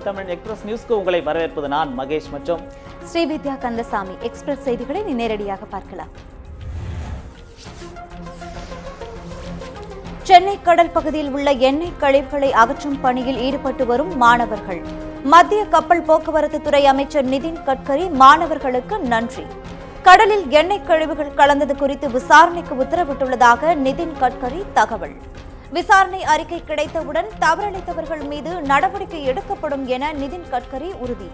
Tamil express நியூஸ்க்கு உங்களை வரவேற்பது நான் மகேஷ் மற்றும் ஸ்ரீவித்யா கந்தசாமி. எக்ஸ்பிரஸ் செய்திகளை நேரடியாக பார்க்கலாம். சென்னை கடல் பகுதியில் உள்ள எண்ணெய் கழிவுகளை அகற்றும் பணியில் ஈடுபட்டு வரும் மாணவர்கள். மத்திய கப்பல் போக்குவரத்து துறை அமைச்சர் நிதின் கட்கரி மாணவர்களுக்கு நன்றி. கடலில் எண்ணெய் கழிவுகள் கலந்தது குறித்து விசாரணைக்கு உத்தரவிட்டுள்ளதாக நிதின் கட்கரி தகவல். விசாரணை அறிக்கை கிடைத்தவுடன் தவறளித்தவர்கள் மீது நடவடிக்கை எடுக்கப்படும் என நிதின் கட்கரி உறுதி.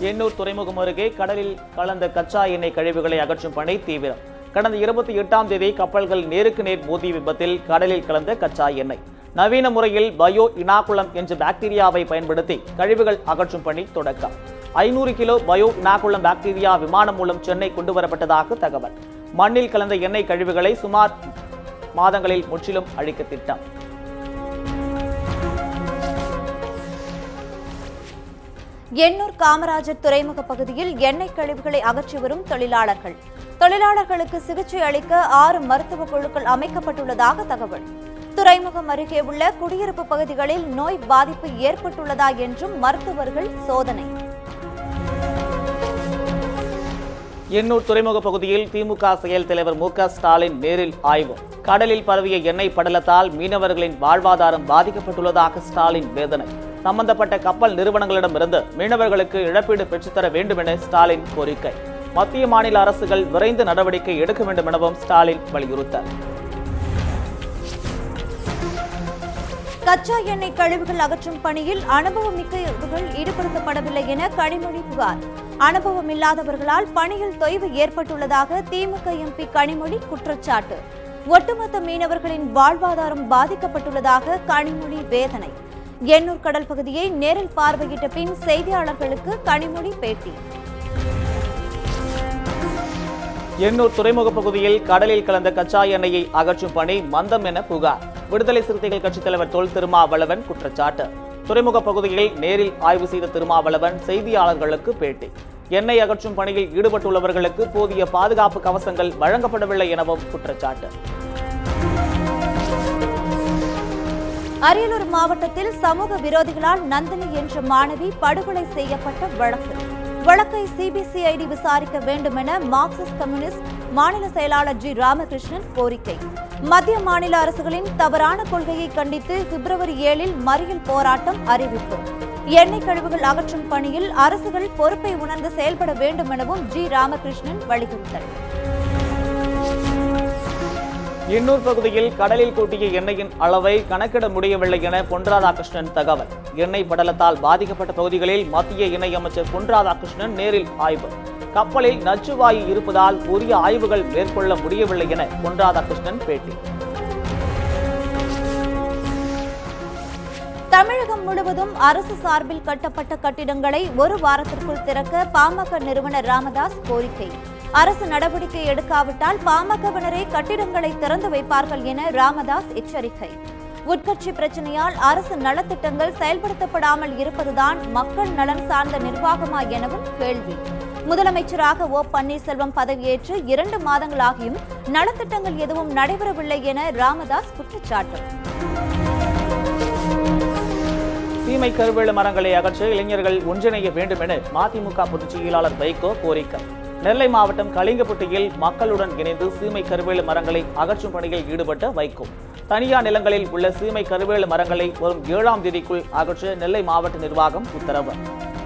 எண்ணூர் துறைமுகம் அருகே கடலில் கலந்த கச்சா எண்ணெய் கழிவுகளை அகற்றும் பணி தீவிரம். கடந்த 28ஆம் தேதி கப்பல்கள் நேருக்கு நேர் மோதிய விபத்தில் கடலில் கலந்த கச்சா எண்ணெய் நவீன முறையில் பயோ இனாகுலம் என்ற பாக்டீரியாவை பயன்படுத்தி கழிவுகள் அகற்றும் பணி தொடக்கம். 500 கிலோ பயோ இனாகுலம் பாக்டீரியா விமானம் மூலம் சென்னை கொண்டு வரப்பட்டதாக தகவல். மண்ணில் கலந்த எண்ணெய் கழிவுகளை சுமார் மாதங்களில் முற்றிலும் அழிக்க திட்டம். எண்ணூர் காமராஜர் துறைமுக பகுதியில் எண்ணெய் கழிவுகளை அகற்றி வரும் தொழிலாளர்கள். தொழிலாளர்களுக்கு சிகிச்சை அளிக்க 6 மருத்துவ குழுக்கள் அமைக்கப்பட்டுள்ளதாக தகவல். துறைமுகம் அருகே உள்ள குடியிருப்பு பகுதிகளில் நோய் பாதிப்பு ஏற்பட்டுள்ளதா என்றும் மருத்துவர்கள் சோதனை. எண்ணூர் துறைமுக பகுதியில் திமுக செயல் தலைவர் மு.க. ஸ்டாலின் நேரில் ஆய்வு. கடலில் பரவிய எண்ணெய் படலத்தால் மீனவர்களின் வாழ்வாதாரம் பாதிக்கப்பட்டுள்ளதாக ஸ்டாலின் வேதனை. சம்பந்தப்பட்ட கப்பல் நிறுவனங்களிடமிருந்து மீனவர்களுக்கு இழப்பீடு பெற்றுத்தர வேண்டும் என ஸ்டாலின் கோரிக்கை. மத்திய மாநில அரசுகள் விரைந்து நடவடிக்கை எடுக்க வேண்டும் எனவும் ஸ்டாலின் வலியுறுத்தல். கச்சா எண்ணெய் கழிவுகள் அகற்றும் பணியில் அனுபவமிக்கவர்கள் ஈடுபடுத்தப்படவில்லை என கனிமொழி புகார். அனுபவம் இல்லாதவர்களால் பணியில் தொய்வு ஏற்பட்டுள்ளதாக திமுக எம்பி கனிமொழி குற்றச்சாட்டு. ஒட்டுமொத்த மீனவர்களின் வாழ்வாதாரம் பாதிக்கப்பட்டுள்ளதாக கனிமொழி வேதனை. எண்ணூர் கடல் பகுதியை நேரில் பார்வையிட்ட பின் செய்தியாளர்களுக்கு கனிமொழி பேட்டி. எண்ணூர் துறைமுக பகுதியில் கடலில் கலந்த கச்சா எண்ணெயை அகற்றும் பணி மந்தம் என புகார். விடுதலை சிறுத்தைகள் கட்சித் தலைவர் தொல் திருமாவளவன் குற்றச்சாட்டு. துறைமுக பகுதியில் நேரில் ஆய்வு செய்த திருமாவளவன் செய்தியாளர்களுக்கு பேட்டி. எண்ணெய் அகற்றும் பணியில் ஈடுபட்டுள்ளவர்களுக்கு போதிய பாதுகாப்பு கவசங்கள் வழங்கப்படவில்லை எனவும் குற்றச்சாட்டு. அரியலூர் மாவட்டத்தில் சமூக விரோதிகளால் நந்தினி என்ற மாணவி படுகொலை செய்யப்பட்ட வழக்கை சிபிசிஐடி விசாரிக்க வேண்டும் என மார்க்சிஸ்ட் கம்யூனிஸ்ட் மாநில செயலாளர் ஜி ராமகிருஷ்ணன் கோரிக்கை. மத்திய மாநில அரசுகளின் தவறான கொள்கையை கண்டித்து பிப்ரவரி 7 மறியல் போராட்டம் அறிவிப்பு. எண்ணெய் கழிவுகள் அகற்றும் பணியில் அரசுகள் பொறுப்பை உணர்ந்து செயல்பட வேண்டும் எனவும் ஜி ராமகிருஷ்ணன் வலியுறுத்தல். எண்ணூர் பகுதியில் கடலில் கூட்டிய எண்ணெயின் அளவை கணக்கிட முடியவில்லை என பொன் ராதாகிருஷ்ணன் தகவல். எண்ணெய் படலத்தால் பாதிக்கப்பட்ட பகுதிகளில் மத்திய இணையமைச்சர் பொன் ராதாகிருஷ்ணன் நேரில் ஆய்வு. கப்பலில் நச்சுவாயு இருப்பதால் உரிய ஆய்வுகள் மேற்கொள்ள முடியவில்லை என பொன் ராதாகிருஷ்ணன் பேட்டி. தமிழகம் முழுவதும் அரசு சார்பில் கட்டப்பட்ட கட்டிடங்களை 1 வாரத்திற்குள் திறக்க பாமக நிறுவனர் ராமதாஸ் கோரிக்கை. அரசு நடவடிக்கை எடுக்காவிட்டால் பாமகவினரே கட்டிடங்களை திறந்து வைப்பார்கள் என ராமதாஸ் எச்சரிக்கை. உட்கட்சி பிரச்சனையால் அரசு நலத்திட்டங்கள் செயல்படுத்தப்படாமல் இருப்பதுதான் மக்கள் நலன் சார்ந்த நிர்வாகமா எனவும் கேள்வி. முதலமைச்சராக ஓ பன்னீர்செல்வம் பதவியேற்று 2 மாதங்களாகியும் நலத்திட்டங்கள் எதுவும் நடைபெறவில்லை என ராமதாஸ் குற்றச்சாட்டு. சீமை கருவேல மரங்களை அகற்ற இளைஞர்கள் ஒன்றிணைய வேண்டும் என மதிமுக பொதுச் செயலாளர் வைகோ கோரிக்கை. நெல்லை மாவட்டம் கலிங்கப்பட்டியில் மக்களுடன் இணைந்து சீமை கருவேல மரங்களை அகற்றும் பணியில் ஈடுபட்ட வைகோ. தனியார் நிலங்களில் உள்ள சீமை கருவேல மரங்களை வரும் 7ஆம் தேதிக்குள் அகற்ற நெல்லை மாவட்ட நிர்வாகம் உத்தரவு.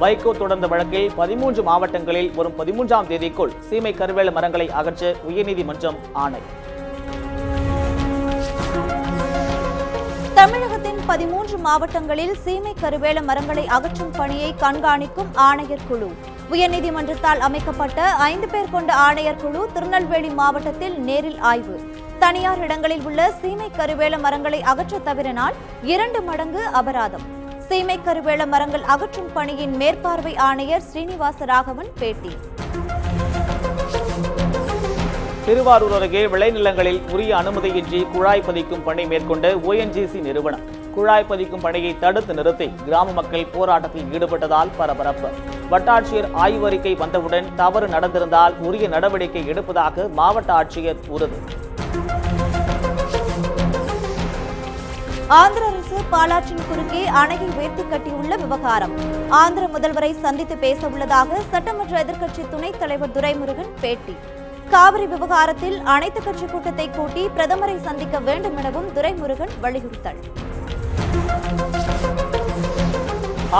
வைகோ தொடர்ந்த வழக்கில் 13 மாவட்டங்களில் வரும் 13ஆம் தேதிக்குள் சீமை கருவேல மரங்களை அகற்ற உயர்நீதிமன்றம் ஆணை. தமிழகத்தின் 13 மாவட்டங்களில் சீமை கருவேல மரங்களை அகற்றும் பணியை கண்காணிக்கும் ஆணையர் குழு. உயர்நீதிமன்றத்தால் அமைக்கப்பட்ட 5 பேர் கொண்ட ஆணையர் குழு திருநெல்வேலி மாவட்டத்தில் நேரில் ஆய்வு. தனியார் இடங்களில் உள்ள சீமை கருவேல மரங்களை அகற்ற தவறினால் 2 மடங்கு அபராதம். சீமை கருவேல மரங்கள் அகற்றும் பணியின் மேற்பார்வை ஆணையர் ஸ்ரீனிவாச ராகவன் பேட்டி. திருவாரூர் அருகே விளைநிலங்களில் உரிய அனுமதியின்றி குழாய் பதிக்கும் பணி மேற்கொண்ட ONGC நிறுவனம் குழாய் பதிக்கும் பணியை தடுத்து நிறுத்தி கிராம மக்கள் போராட்டத்தில் ஈடுபட்டதால் பரபரப்பு. வட்டாட்சியர் ஆய்வறிக்கை வந்தவுடன் தவறு நடந்திருந்தால் உரிய நடவடிக்கை எடுப்பதாக மாவட்ட ஆட்சியர் உறுதி. ஆந்திர அரசு பாலாற்றின் குறுக்கே அணையை உயர்த்தி கட்டியுள்ள விவகாரம். ஆந்திர முதல்வரை சந்தித்து பேச உள்ளதாக சட்டமன்ற எதிர்க்கட்சி துணைத் தலைவர் துரைமுருகன் பேட்டி. காவிரி விவகாரத்தில் அனைத்துக் கட்சி கூட்டத்தை கூட்டி பிரதமரை சந்திக்க வேண்டும் எனவும் துரைமுருகன் வலியுறுத்தல்.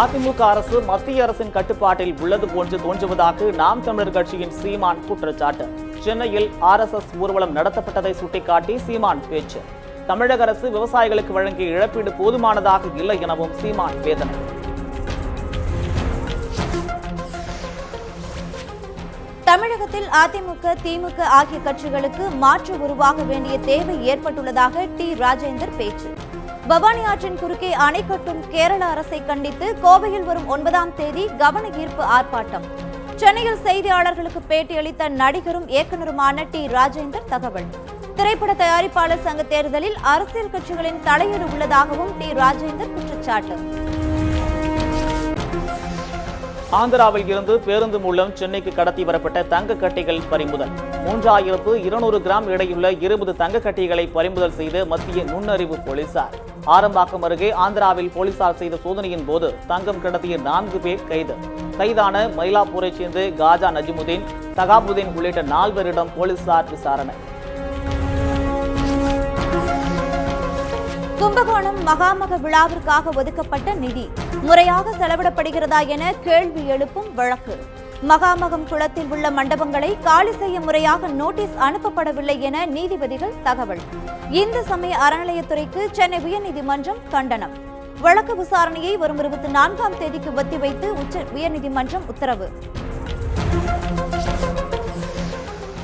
அதிமுக அரசு மத்திய அரசின் கட்டுப்பாட்டில் உள்ளது போன்று தோன்றுவதாக நாம் தமிழர் கட்சியின் சீமான் குற்றச்சாட்டு. சென்னையில் RSS ஊர்வலம் நடத்தப்பட்டதை சுட்டிக்காட்டி சீமான் பேச்சு. தமிழக அரசு விவசாயிகளுக்கு வழங்கிய இழப்பீடு போதுமானதாக இல்லை எனவும் சீமான் வேதனை. தமிழகத்தில் அதிமுக, திமுக ஆகிய கட்சிகளுக்கு மாற்று உருவாக வேண்டிய தேவை ஏற்பட்டுள்ளதாக ராஜேந்தர் பேச்சு. பவானி ஆற்றின் குறுக்கே அணை கட்டும் கேரள அரசை கண்டித்து கோவையில் வரும் 9ஆம் தேதி கவன ஈர்ப்பு ஆர்ப்பாட்டம். சென்னையில் செய்தியாளர்களுக்கு பேட்டியளித்த நடிகரும் இயக்குநருமான ராஜேந்தர் தகவல். திரைப்பட தயாரிப்பாளர் சங்க தேர்தலில் அரசியல் கட்சிகளின் தலையீடு உள்ளதாகவும் ராஜேந்தர் குற்றச்சாட்டு. ஆந்திராவில் இருந்து பேருந்து மூலம் சென்னைக்கு கடத்தி வரப்பட்ட தங்க கட்டிகள் பறிமுதல். 3200 கிராம் எடையுள்ள 20 தங்க கட்டிகளை பறிமுதல் செய்த மத்திய நுண்ணறிவு போலீசார். ஆரம்பாக்கம் அருகே ஆந்திராவில் போலீசார் செய்த சோதனையின் போது தங்கம் கடத்திய 4 பேர் கைது. கைதான மயிலாப்பூரைச் சேர்ந்த காஜா நஜிமுதீன், சகாபுதீன் உள்ளிட்ட 4 பேரிடம் போலீசார் விசாரணை. கும்பகோணம் மகாமக விழாவிற்காக ஒதுக்கப்பட்ட நிதி முறையாக செலவிடப்படுகிறதா என கேள்வி எழுப்பும் வழக்கு. மகாமகம் குளத்தில் உள்ள மண்டபங்களை காலி செய்ய முறையாக நோட்டீஸ் அனுப்பப்படவில்லை என நீதிபதிகள் தகவல். இந்து சமய அறநிலையத்துறைக்கு சென்னை உயர்நீதிமன்றம் கண்டனம். வழக்கு விசாரணையை வரும் 24ஆம் தேதிக்கு ஒத்திவைத்து உயர்நீதிமன்றம் உத்தரவு.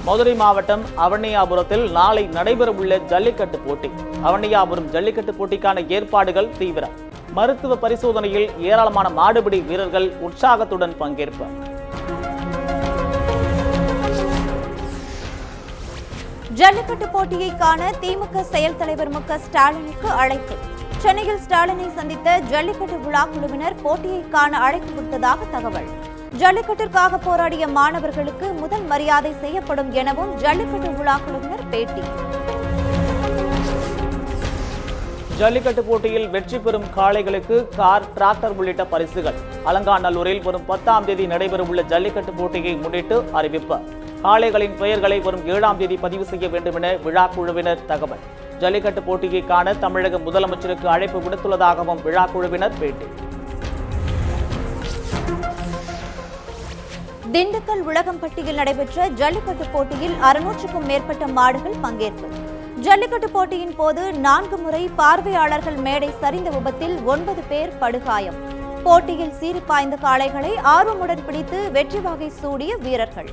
மதுரை மாவட்டம் அவனியாபுரத்தில் நாளை நடைபெறவுள்ள ஜல்லிக்கட்டு போட்டி. அவனியாபுரம் ஜல்லிக்கட்டு போட்டிக்கான ஏற்பாடுகள் தீவிரம். மருத்துவ பரிசோதனையில் ஏராளமான மாடுபிடி வீரர்கள் உற்சாகத்துடன் பங்கேற்பு. ஜல்லிக்கட்டு போட்டியை காண திமுக செயல் தலைவர் மு க ஸ்டாலினுக்கு அழைப்பு. சென்னையில் ஸ்டாலினை சந்தித்த ஜல்லிக்கட்டு விழா குழுவினர் போட்டியை காண அழைப்பு விடுத்ததாக தகவல். ஜல்லிக்கட்டிற்காக போராடிய மாணவர்களுக்கு முதல் மரியாதை செய்யப்படும் எனவும் ஜல்லிக்கட்டு விழா குழுவினர் பேட்டி. ஜல்லிக்கட்டு போட்டியில் வெற்றி பெறும் காளைகளுக்கு கார், டிராக்டர் உள்ளிட்ட பரிசுகள். அலங்காநல்லூரில் வரும் 10ஆம் தேதி நடைபெறவுள்ள ஜல்லிக்கட்டு போட்டியை முன்னிட்டு அறிவிப்பு. காளைகளின் பெயர்களை வரும் 7ஆம் தேதி பதிவு செய்ய வேண்டும் என விழா குழுவினர் தகவல். ஜல்லிக்கட்டு போட்டியை காண தமிழக முதலமைச்சருக்கு அழைப்பு விடுத்துள்ளதாகவும் விழா குழுவினர் பேட்டி. திண்டுக்கல் உலகம்பட்டியில் நடைபெற்ற ஜல்லிக்கட்டு போட்டியில் 600க்கும் மேற்பட்ட மாடுகள் பங்கேற்பு. ஜல்லிக்கட்டு போட்டியின் போது 4 முறை பார்வையாளர்கள் மேடை சரிந்த விபத்தில் 9 பேர் படுகாயம். போட்டியில் சீறி பாய்ந்த காளைகளை ஆர்வமுடன் பிடித்து வெற்றி வாகை சூடிய வீரர்கள்.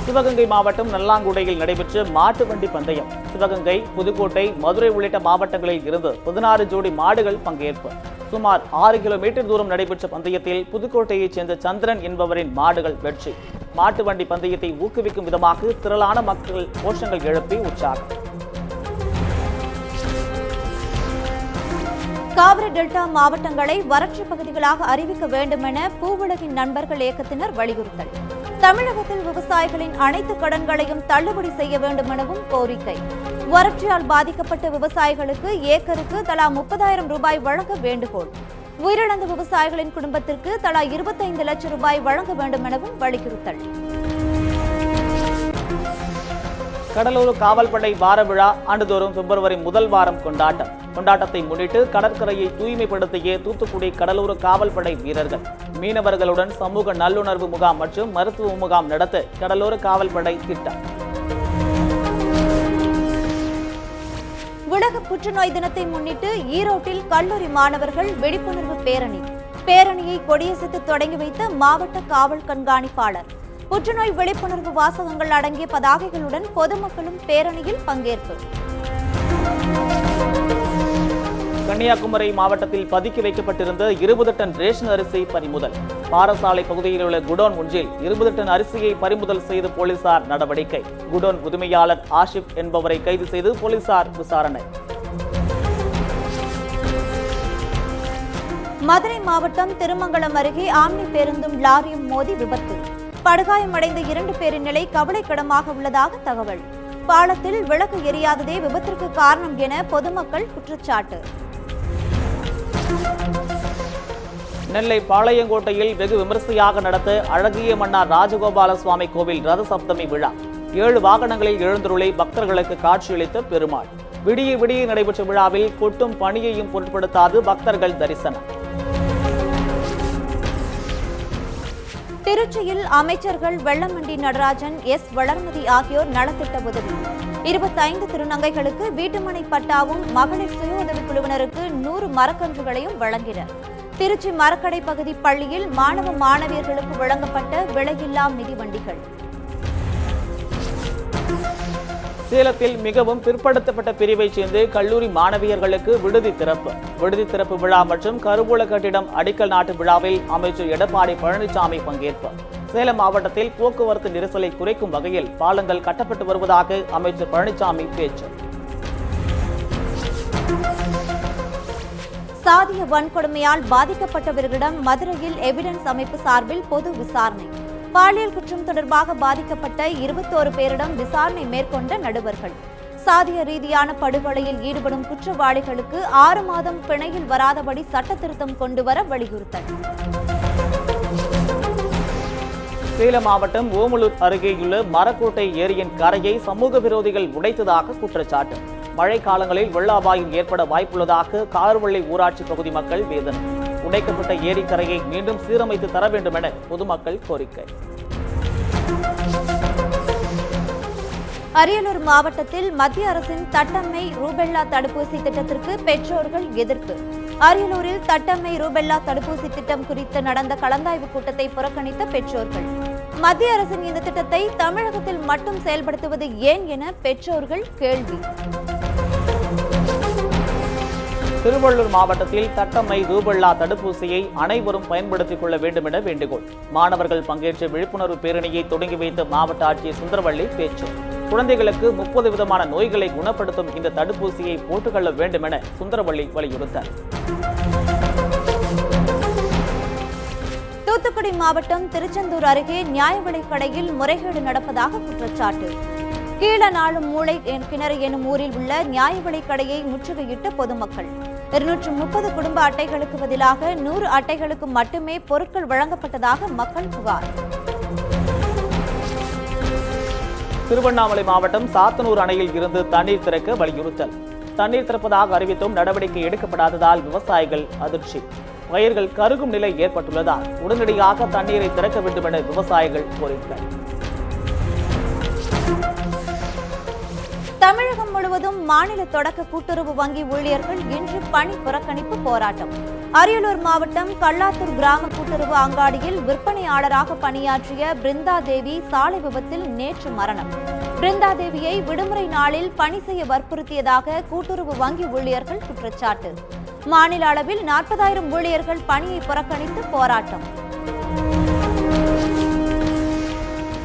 சிவகங்கை மாவட்டம் நல்லாங்குடையில் நடைபெற்ற மாட்டு வண்டி பந்தயம். சிவகங்கை, புதுக்கோட்டை, மதுரை உள்ளிட்ட மாவட்டங்களில் இருந்து 16 ஜோடி மாடுகள் பங்கேற்பு. சுமார் 6 கிலோமீட்டர் தூரம் நடைபெற்ற பந்தயத்தில் புதுக்கோட்டையைச் சேர்ந்த சந்திரன் என்பவரின் மாடுகள் வெற்றி. மாட்டு வண்டி பந்தயத்தை ஊக்குவிக்கும் விதமாக திரளான மக்கள் கோஷங்கள் எழுப்பி உற்சாகம். காவிரி டெல்டா மாவட்டங்களை வறட்சி பகுதிகளாக அறிவிக்க வேண்டும் என பூவுலகின் நண்பர்கள் இயக்கத்தினர் வலியுறுத்தல். தமிழகத்தில் விவசாயிகளின் அனைத்து கடன்களையும் தள்ளுபடி செய்ய வேண்டும் எனவும் கோரிக்கை. வறட்சியால் பாதிக்கப்பட்ட விவசாயிகளுக்கு ஏக்கருக்கு தலா 30,000 ரூபாய் வழங்க வேண்டுகோள். உயிரிழந்த விவசாயிகளின் குடும்பத்திற்கு தலா 25 லட்சம் ரூபாய் வழங்க வேண்டும் எனவும் வலியுறுத்தல். கடலூர் காவல்படை வார விழா ஆண்டுதோறும் பிப்ரவரி 1 வாரம் கொண்டாட்டம். கொண்டாட்டத்தை முன்னிட்டு கடற்கரையை தூய்மைப்படுத்திய தூத்துக்குடி கடலூர் காவல்படை வீரர்கள். மீனவர்களுடன் சமூக நல்லுணர்வு முகாம் மற்றும் மருத்துவ முகாம் நடத்த கடலூர் காவல்படை திட்டம். உலக புற்றுநோய் தினத்தை முன்னிட்டு ஈரோட்டில் கல்லூரி மாணவர்கள் விழிப்புணர்வு பேரணி. பேரணியை கொடியசைத்து தொடங்கி வைத்த மாவட்ட காவல் கண்காணிப்பாளர். புற்றுநோய் விழிப்புணர்வு வாசகங்கள் அடங்கிய பதாகைகளுடன் பொதுமக்களும் பேரணியில் பங்கேற்பு. கன்னியாகுமரி மாவட்டத்தில் பதுக்கி வைக்கப்பட்டிருந்த 20 டன் ரேஷன் அரிசி பறிமுதல். பாரசாலை பகுதியில் உள்ள குடோன் ஒன்றில் 20 டன் அரிசியை பறிமுதல் செய்து போலீசார் நடவடிக்கை. குடோன் உரிமையாளர் ஆஷிப் என்பவரை கைது செய்து போலீசார் விசாரணை. மதுரை மாவட்டம் திருமங்கலம் அருகே ஆம்னி பேருந்தும் லாரியும் மோதி விபத்து. படுகாயமடைந்த 2 பேரின் நிலை கவலைக்கிடமாக உள்ளதாக தகவல். பாலத்தில் விளக்கு எரியாததே விபத்திற்கு காரணம் என பொதுமக்கள் குற்றச்சாட்டு. நெல்லை பாளையங்கோட்டையில் வெகு விமரிசையாக நடத்த அழகிய மன்னார் ராஜகோபால சுவாமி கோவில் ரத சப்தமி விழா. 7 வாகனங்களில் எழுந்தருளி பக்தர்களுக்கு காட்சியளித்த பெருமாள். விடிய விடிய நடைபெற்ற விழாவில் கொட்டும் பணியையும் பொருட்படுத்தாது பக்தர்கள் தரிசனம். திருச்சியில் அமைச்சர்கள் வெள்ளமண்டி நடராஜன், எஸ் வளர்மதி ஆகியோர் நலத்திட்ட உதவி. 25 திருநங்கைகளுக்கு வீட்டுமனை பட்டாவும் மகளிர் சுய உதவிக் குழுவினருக்கு 100 மரக்கன்றுகளையும் வழங்கினர். திருச்சி மரக்கடை பகுதி பள்ளியில் மாணவ மாணவியர்களுக்கு வழங்கப்பட்ட விலையில்லா மிதிவண்டிகள். சேலத்தில் மிகவும் பிற்படுத்தப்பட்ட பிரிவைச் சேர்ந்து கல்லூரி மாணவியர்களுக்கு விடுதி திறப்பு விழா மற்றும் கருவூல கட்டிடம் அடிக்கல் நாட்டு விழாவில் அமைச்சர் எடப்பாடி பழனிசாமி பங்கேற்பு. சேலம் மாவட்டத்தில் போக்குவரத்து நெரிசலை குறைக்கும் வகையில் பாலங்கள் கட்டப்பட்டு வருவதாக அமைச்சர் பழனிசாமி பேச்சு. சாதிய வன்கொடுமையால் பாதிக்கப்பட்டவர்களிடம் மதுரையில் எவிடன்ஸ் அமைப்பு சார்பில் பொது விசாரணை. பாலியல் குற்றம் தொடர்பாக பாதிக்கப்பட்ட 21 பேரிடம் விசாரணை மேற்கொண்ட நடுவர்கள். சாதிய ரீதியான படுகொலையில் ஈடுபடும் குற்றவாளிகளுக்கு 6 மாதம் பிணையில் வராதபடி சட்ட திருத்தம் கொண்டுவர வலியுறுத்தல். சேலம் மாவட்டம் ஓமலூர் அருகேயுள்ள மரக்கோட்டை ஏரியின் கரையை சமூக விரோதிகள் உடைத்ததாக குற்றச்சாட்டு. மழை காலங்களில் வெள்ள அபாயம் ஏற்பட வாய்ப்புள்ளதாக கார்வள்ளி ஊராட்சி பகுதி மக்கள் வேதனை. உடைக்கப்பட்ட ஏரிக்கரையை மீண்டும் சீரமைத்து தர வேண்டும் என பொதுமக்கள் கோரிக்கை. அரியலூர் மாவட்டத்தில் மத்திய அரசின் தட்டம்மை ரூபெல்லா தடுப்பூசி திட்டத்திற்கு பெற்றோர்கள் எதிர்ப்பு. அரியலூரில் தட்டம்மை ரூபெல்லா தடுப்பூசி திட்டம் குறித்து நடந்த கலந்தாய்வு கூட்டத்தை புறக்கணித்த பெற்றோர்கள். மத்திய அரசின் இந்த திட்டத்தை தமிழகத்தில் மட்டும் செயல்படுத்துவது ஏன் என பெற்றோர்கள் கேள்வி. திருவள்ளூர் மாவட்டத்தில் தட்டம்மை ரூபெல்லா தடுப்பூசியை அனைவரும் பயன்படுத்திக் கொள்ள வேண்டும் என வேண்டுகோள். மாணவர்கள் பங்கேற்ற விழிப்புணர்வு பேரணியை தொடங்கி வைத்த மாவட்ட ஆட்சியர் சுந்தரவள்ளி பேச்சு. குழந்தைகளுக்கு 30 விதமான நோய்களை குணப்படுத்தும் இந்த தடுப்பூசியை போட்டுக்கொள்ள வேண்டும் என சுந்தரவள்ளி வலியுறுத்தார். தூத்துக்குடி மாவட்டம் திருச்செந்தூர் அருகே நியாய விலைக் கடையில் முறைகேடு நடப்பதாக குற்றச்சாட்டு. கீழநாளும் மூளை கிணறு எனும் ஊரில் உள்ள நியாய விலைக் கடையை முற்றுகையிட்ட பொதுமக்கள். 230 குடும்ப அட்டைகளுக்கு பதிலாக 100 அட்டைகளுக்கு மட்டுமே பொருட்கள் வழங்கப்பட்டதாக மக்கள் புகார். திருவண்ணாமலை மாவட்டம் சாத்தனூர் அணையில் இருந்து தண்ணீர் திறக்க வலியுறுத்தல். தண்ணீர் திறப்பதாக அறிவித்தும் நடவடிக்கை எடுக்கப்படாததால் விவசாயிகள் அதிர்ச்சி. பயிர்கள் கருகும் நிலை ஏற்பட்டுள்ளதால் உடனடியாக தண்ணீரை திறக்க வேண்டும் என விவசாயிகள் கோரிக்கை. தமிழகம் முழுவதும் மாநில தொடக்க கூட்டுறவு வங்கி ஊழியர்கள் இன்று பணி புறக்கணிப்பு போராட்டம். அரியலூர் மாவட்டம் கல்லாத்தூர் கிராம கூட்டுறவு அங்காடியில் விற்பனையாளராக பணியாற்றிய பிருந்தா தேவி சாலை விபத்தில் நேற்று மரணம். பிருந்தா தேவியை விடுமுறை நாளில் பணி செய்ய வற்புறுத்தியதாக கூட்டுறவு வங்கி ஊழியர்கள் குற்றச்சாட்டு. மாநில அளவில் 40,000 ஊழியர்கள் பணியை புறக்கணித்து போராட்டம்.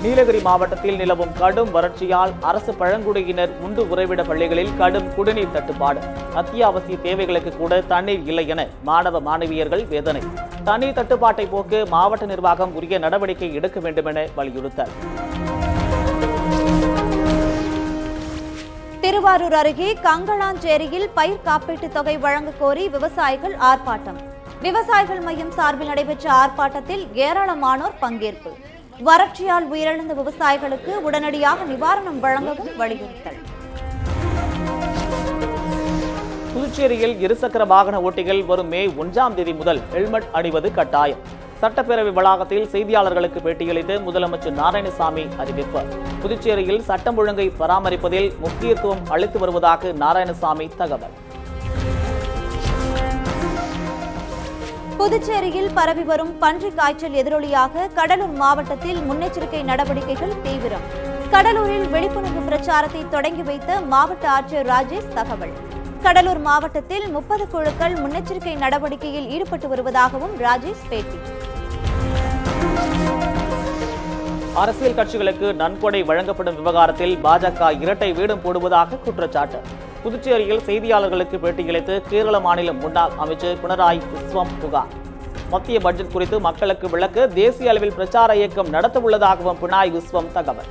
நீலகிரி மாவட்டத்தில் நிலவும் கடும் வறட்சியால் அரசு பழங்குடியினர் உண்டு உறைவிட பள்ளிகளில் கடும் குடிநீர் தட்டுப்பாடு. அத்தியாவசிய தேவைகளுக்கு கூட தண்ணீர் இல்லை என மாணவ மாணவியர்கள் வேதனை. தண்ணீர் தட்டுப்பாட்டை போக்க மாவட்ட நிர்வாகம் உரிய நடவடிக்கை எடுக்க வேண்டும் என வலியுறுத்தல். திருவாரூர் அருகே கங்களாஞ்சேரியில் பயிர் காப்பீட்டுத் தொகை வழங்க கோரி விவசாயிகள் ஆர்ப்பாட்டம். விவசாயிகள் மையம் சார்பில் நடைபெற்ற ஆர்ப்பாட்டத்தில் ஏராளமானோர் பங்கேற்பு. வறட்சியால் உயிரிழந்த விவசாயிகளுக்கு உடனடியாக நிவாரணம் வழங்கவும் வலியுறுத்தல். புதுச்சேரியில் இருசக்கர வாகன ஓட்டிகள் வரும் மே 1ஆம் தேதி முதல் ஹெல்மெட் அணிவது கட்டாயம். சட்டப்பேரவை வளாகத்தில் செய்தியாளர்களுக்கு பேட்டியளித்து முதலமைச்சர் நாராயணசாமி அறிவிப்பு. புதுச்சேரியில் சட்டம் ஒழுங்கை பராமரிப்பதில் முக்கியத்துவம் அளித்து வருவதாக நாராயணசாமி தகவல். புதுச்சேரியில் பரவி வரும் பன்றி காய்ச்சல் எதிரொலியாக கடலூர் மாவட்டத்தில் முன்னெச்சரிக்கை நடவடிக்கைகள் தீவிரம். கடலூரில் விழிப்புணர்வு பிரச்சாரத்தை தொடங்கி வைத்த மாவட்ட ஆட்சியர் ராஜேஷ் தகவல். கடலூர் மாவட்டத்தில் 30 குழுக்கள் முன்னெச்சரிக்கை நடவடிக்கையில் ஈடுபட்டு வருவதாகவும் ராஜேஷ் பேட்டி. அரசியல் கட்சிகளுக்கு நன்கொடை வழங்கப்படும் விவகாரத்தில் பாஜக இரட்டை வேடம் போடுவதாக குற்றச்சாட்டு. புதுச்சேரியில் செய்தியாளர்களுக்கு பேட்டியளித்து கேரள மாநில முன்னாள் அமைச்சர் பினராயி விஸ்வம் புகார். மத்திய பட்ஜெட் குறித்து மக்களுக்கு விளக்க தேசிய அளவில் பிரச்சார இயக்கம் நடத்த உள்ளதாகவும் பினராயி விஸ்வம் தகவல்.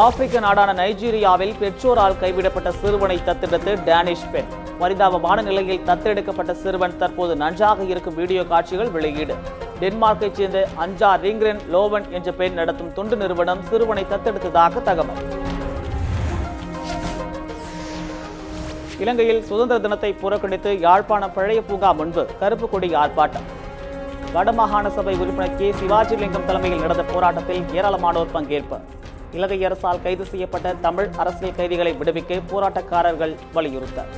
ஆப்பிரிக்க நாடான நைஜீரியாவில் பெற்றோரால் கைவிடப்பட்ட சிறுவனை தத்தெடுத்து டேனிஷ் பெண். பரிதாபமான நிலையில் தத்தெடுக்கப்பட்ட சிறுவன் தற்போது நன்றாக இருக்கும் வீடியோ காட்சிகள் வெளியீடு. டென்மார்க்கைச் சேர்ந்த அஞ்சா ரிங்ரென் லோவன் என்ற பெண் நடத்தும் தொண்டு நிறுவனம் சிறுவனை தத்தெடுத்ததாக தகவல். இலங்கையில் சுதந்திர தினத்தை புறக்கணித்து யாழ்ப்பாணம் பழைய பூங்கா முன்பு கருப்பு கொடி ஆர்ப்பாட்டம். வடமாகாண சபை உறுப்பினர் கே சிவாஜிலிங்கம் தலைமையில் நடந்த போராட்டத்தில் ஏராளமானோர் பங்கேற்பு. இலங்கை அரசால் கைது செய்யப்பட்ட தமிழ் அரசியல் கைதிகளை விடுவிக்க போராட்டக்காரர்கள் வலியுறுத்தல்.